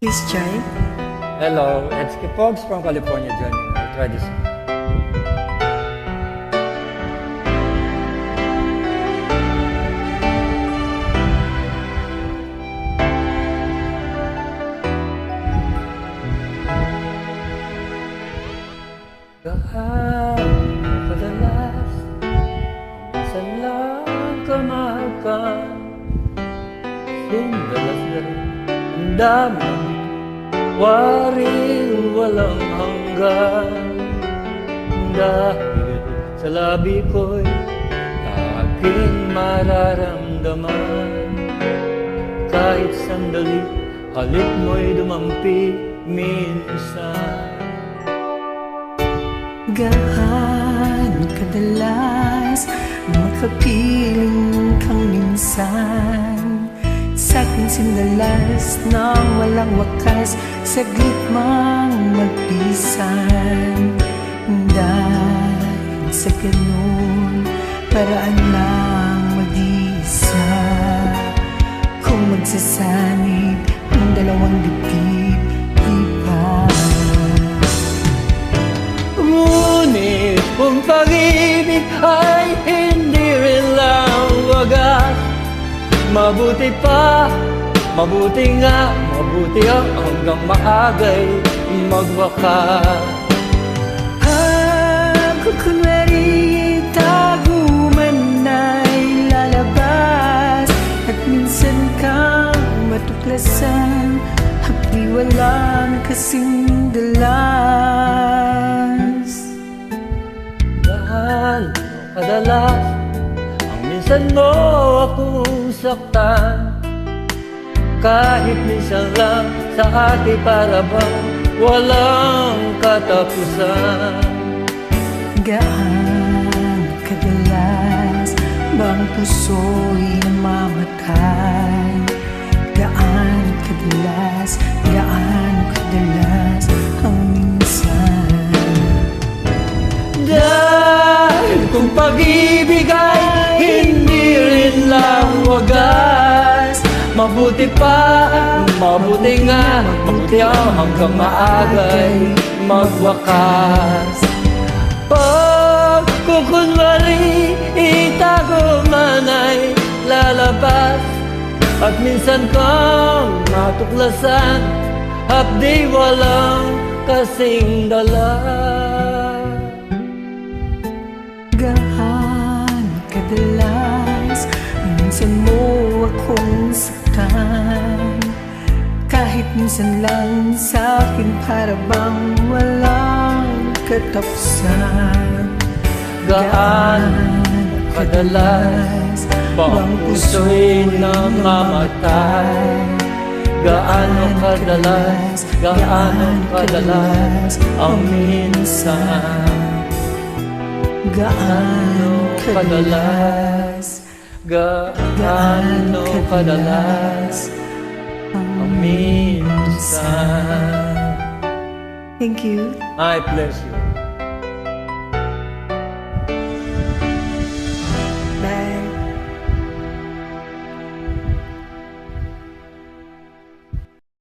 Please try. Hello, it's Kipogs from California joining. I'll try this one. Kahit madalas, minsan lang kamahal ka. Sindalas na rin, ang dami ng waring walang hanggan. Dahil sa labi ko'y aking mararamdaman. Kahit sandali, halik mo'y dumampi minsan. Gaano kadalas makapiling kang minsan sa'king sindalas ng walang wakas, saglit mang magpisan. Dahil sa ganun, paraan lang mag-isa. Kung magsasanib ng dalawang dibdib, di ba? Ngunit kung pag-ibig ay hindi rin lang wagas, mabuti pa, mabuti nga, mabuti hanggang maagay magwakas. Kung kunwari tago man ay lalabas, at minsan kang matuklasan, hapdi walang kasing dalas. Gaano kadalas ang minsan mo akong saktan, kahit minsan lang sa atin para bang walang katapusan. Gaano kadalas bang puso'y namamatay? Gaano kadalas ang minsan? Dahil kung pag-ibig ay hindi rin lang wagas, mabuti pa, mabuti nga, mabuti hanggang maagay magwakas. Pag kukunwari itago man ay lalabas, at minsan kang matuklasan, hapdi walang kasing dalas. Gaano kadalas minsan mo akong saktan, kahit minsan lang sa'kin para bang walang katapusan. Gaano kadalas bang puso'y namamatay? Gaano kadalas ang minsan? Gaano kadalas ang minsan? Thank you. I bless you.